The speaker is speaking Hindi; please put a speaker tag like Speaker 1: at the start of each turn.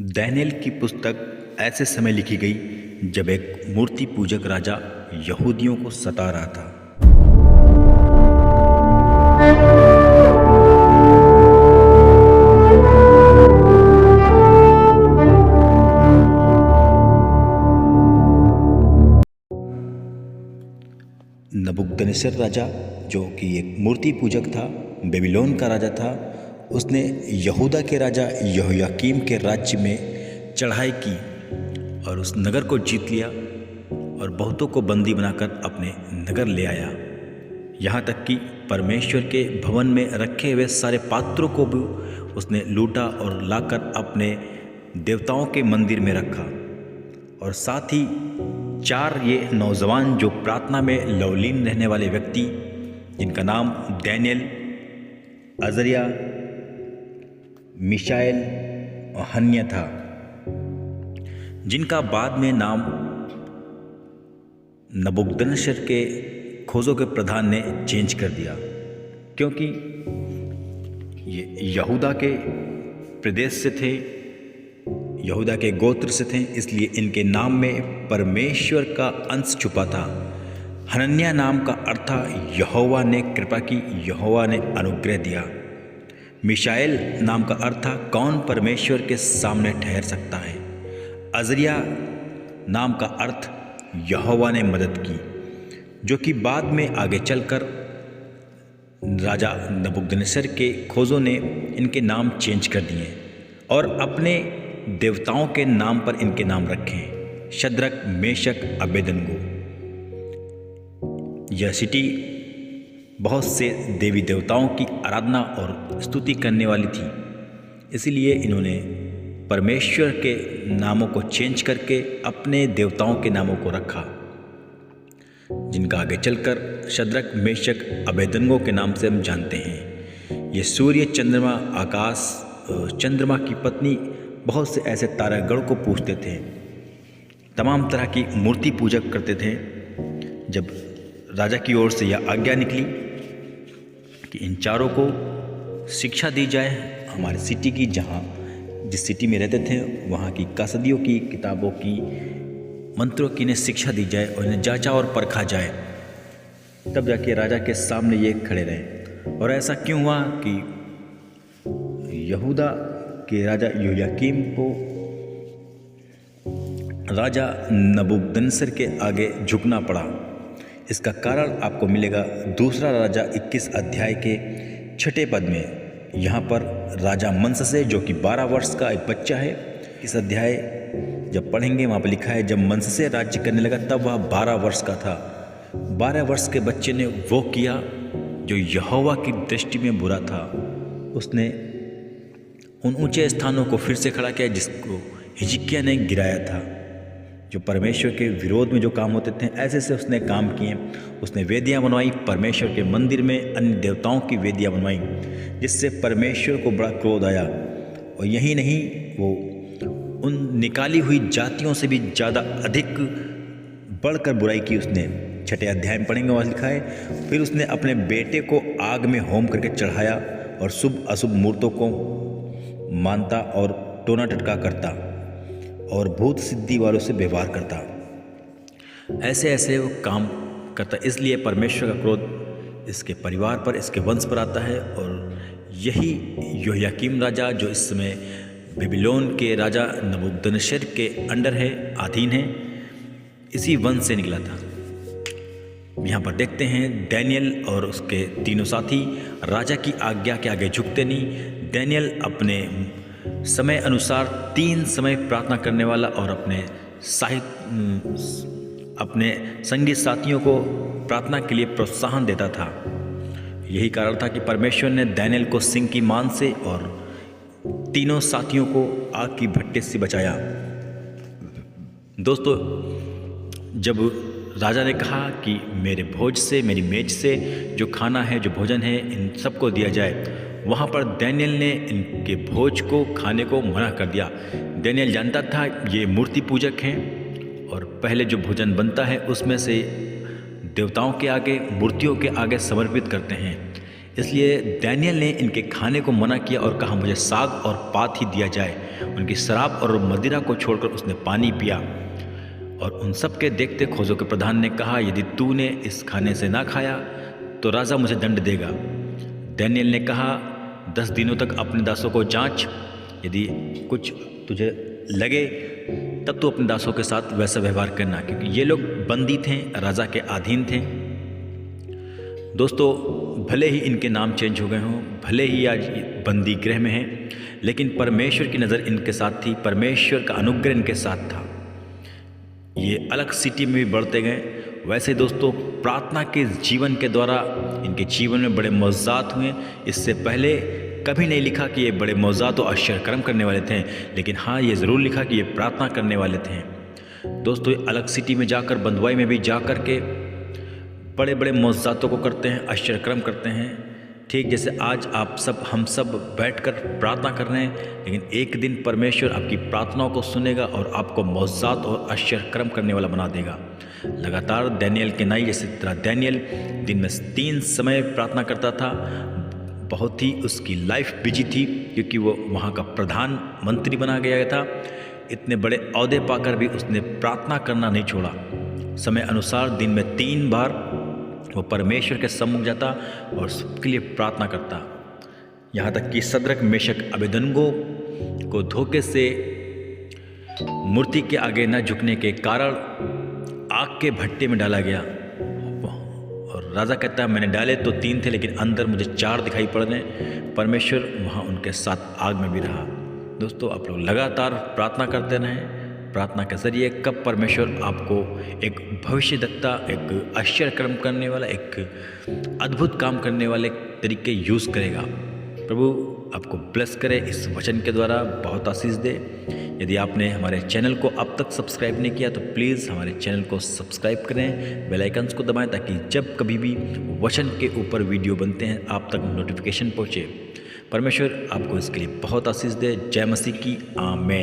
Speaker 1: डैनियल की पुस्तक ऐसे समय लिखी गई जब एक मूर्ति पूजक राजा यहूदियों को सता रहा था। नबूकदनेस्सर राजा, जो कि एक मूर्ति पूजक था, बेबीलोन का राजा था, उसने यहूदा के राजा यहोयाकीम के राज्य में चढ़ाई की और उस नगर को जीत लिया और बहुतों को बंदी बनाकर अपने नगर ले आया। यहाँ तक कि परमेश्वर के भवन में रखे हुए सारे पात्रों को भी उसने लूटा और लाकर अपने देवताओं के मंदिर में रखा। और साथ ही 4 ये नौजवान जो प्रार्थना में लवलीन रहने वाले व्यक्ति, जिनका नाम डैनियल, अजरिया, मिशाएल और हन्या था, जिनका बाद में नाम नबूकदनेस्सर के खोजों के प्रधान ने चेंज कर दिया, क्योंकि ये यहूदा के प्रदेश से थे, यहूदा के गोत्र से थे, इसलिए इनके नाम में परमेश्वर का अंश छुपा था। हनन्याह नाम का अर्थ था यहोवा ने कृपा की, यहोवा ने अनुग्रह दिया। मिशाएल नाम का अर्थ था कौन परमेश्वर के सामने ठहर सकता है। अजरिया नाम का अर्थ यहोवा ने मदद की, जो कि बाद में आगे चलकर राजा नबूकदनेस्सर के खोजों ने इनके नाम चेंज कर दिए और अपने देवताओं के नाम पर इनके नाम रखें, शद्रक, मेशक, अबेदनगो। यह सिटी बहुत से देवी देवताओं की आराधना और स्तुति करने वाली थी, इसलिए इन्होंने परमेश्वर के नामों को चेंज करके अपने देवताओं के नामों को रखा, जिनका आगे चलकर शद्रक, मेशक, अबेदनगो के नाम से हम जानते हैं। ये सूर्य, चंद्रमा, आकाश, चंद्रमा की पत्नी, बहुत से ऐसे तारागण को पूजते थे, तमाम तरह की मूर्ति पूजक करते थे। जब राजा की ओर से यह आज्ञा निकली कि इन चारों को शिक्षा दी जाए, हमारे सिटी की, जिस सिटी में रहते थे वहाँ की कसदियों की, किताबों की, मंत्रों की इन्हें शिक्षा दी जाए और इन्हें जांचा और परखा जाए, तब जाके राजा के सामने ये खड़े रहे। और ऐसा क्यों हुआ कि यहूदा के राजा यहोयाकीम को राजा नबूकदनेस्सर के आगे झुकना पड़ा? इसका कारण आपको मिलेगा दूसरा राजा 21 अध्याय के 6 पद में। यहाँ पर राजा मनश्शे, जो कि 12 वर्ष का एक बच्चा है, इस अध्याय जब पढ़ेंगे वहाँ पर लिखा है, जब मनश्शे राज्य करने लगा तब वह 12 वर्ष का था। 12 वर्ष के बच्चे ने वो किया जो यहोवा की दृष्टि में बुरा था। उसने उन ऊंचे स्थानों को फिर से खड़ा किया जिसको हिजकिय्याह ने गिराया था। जो परमेश्वर के विरोध में जो काम होते थे, ऐसे से उसने काम किए। उसने वेदियाँ बनवाई, परमेश्वर के मंदिर में अन्य देवताओं की वेदियाँ बनवाई, जिससे परमेश्वर को बड़ा क्रोध आया। और यही नहीं, वो उन निकाली हुई जातियों से भी ज़्यादा अधिक बढ़कर बुराई की उसने। 6 अध्याय में पढ़ेंगे, वहाँ लिखा है, फिर उसने अपने बेटे को आग में होम करके चढ़ाया और शुभ अशुभ मूर्तों को मानता और टोना टटका करता और भूत सिद्धि वालों से व्यवहार करता। ऐसे ऐसे वो काम करता, इसलिए परमेश्वर का क्रोध इसके परिवार पर, इसके वंश पर आता है। और यही यहोयाकीम राजा, जो इस समय बेबीलोन के राजा नबूकदनेस्सर के अंडर है, अधीन है, इसी वंश से निकला था। यहाँ पर देखते हैं डैनियल और उसके तीनों साथी राजा की आज्ञा के आगे झुकते नहीं। डैनियल अपने समय अनुसार 3 समय प्रार्थना करने वाला और अपने संगी साथियों को प्रार्थना के लिए प्रोत्साहन देता था। यही कारण था कि परमेश्वर ने डैनियल को सिंह की मान से और तीनों साथियों को आग की भट्टे से बचाया। दोस्तों, जब राजा ने कहा कि मेरे भोज से, मेरी मेज से जो खाना है, जो भोजन है, इन सबको दिया जाए, वहाँ पर डैनियल ने इनके भोज को खाने को मना कर दिया। डैनियल जानता था ये मूर्ति पूजक हैं और पहले जो भोजन बनता है उसमें से देवताओं के आगे, मूर्तियों के आगे समर्पित करते हैं, इसलिए डैनियल ने इनके खाने को मना किया और कहा, मुझे साग और पात ही दिया जाए। उनकी शराब और मदिरा को छोड़कर उसने पानी पिया। और उन सब के देखते खोजों के प्रधान ने कहा, यदि तूने इस खाने से ना खाया तो राजा मुझे दंड देगा। डैनियल ने कहा, 10 दिनों तक अपने दासों को जांच, यदि कुछ तुझे लगे तब तो अपने दासों के साथ वैसा व्यवहार करना, क्योंकि ये लोग बंदी थे, राजा के अधीन थे। दोस्तों, भले ही इनके नाम चेंज हो गए हों, भले ही आज बंदी गृह में हैं, लेकिन परमेश्वर की नज़र इनके साथ थी, परमेश्वर का अनुग्रह इनके साथ था। ये अलग सिटी में भी बढ़ते गए। वैसे दोस्तों, प्रार्थना के जीवन के द्वारा इनके जीवन में बड़े मौज़ात हुए। इससे पहले कभी नहीं लिखा कि ये बड़े मौज़ात और आश्चर्य कर्म करने वाले थे, लेकिन हाँ, ये ज़रूर लिखा कि ये प्रार्थना करने वाले थे। दोस्तों, अलग सिटी में जाकर, बंधुआई में भी जा कर के बड़े बड़े मौज़ातों को करते हैं, आश्चर्य कर्म करते हैं। ठीक जैसे आज हम सब बैठकर प्रार्थना कर रहे हैं, लेकिन एक दिन परमेश्वर आपकी प्रार्थनाओं को सुनेगा और आपको मौज़ात और आश्चर्य कर्म करने वाला बना देगा। लगातार डैनियल के नहीं, जैसे तरह डैनियल दिन में 3 समय प्रार्थना करता था। बहुत ही उसकी लाइफ बिजी थी, क्योंकि वो वहाँ का प्रधानमंत्री बना गया था। इतने बड़े ओहदे पाकर भी उसने प्रार्थना करना नहीं छोड़ा। समय अनुसार दिन में 3 बार वो परमेश्वर के सम्मुख जाता और सबके लिए प्रार्थना करता। यहाँ तक कि सद्रक, मेशक, अबेदनगो को धोखे से मूर्ति के आगे न झुकने के कारण आग के भट्टे में डाला गया। और राजा कहता है, मैंने डाले तो 3 थे, लेकिन अंदर मुझे 4 दिखाई पड़ रहे। परमेश्वर वहाँ उनके साथ आग में भी रहा। दोस्तों, आप लोग लगातार प्रार्थना करते रहें। प्रार्थना के जरिए कब परमेश्वर आपको एक भविष्यद्वक्ता, एक आश्चर्य कर्म करने वाला, एक अद्भुत काम करने वाले तरीके यूज़ करेगा। प्रभु आपको ब्लेस करे, इस वचन के द्वारा बहुत आशीष दे। यदि आपने हमारे चैनल को अब तक सब्सक्राइब नहीं किया तो प्लीज़ हमारे चैनल को सब्सक्राइब करें, बेल आइकन्स को दबाएं, ताकि जब कभी भी वचन के ऊपर वीडियो बनते हैं आप तक नोटिफिकेशन पहुँचे। परमेश्वर आपको इसके लिए बहुत आशीष दे। जय मसीह की, आमीन।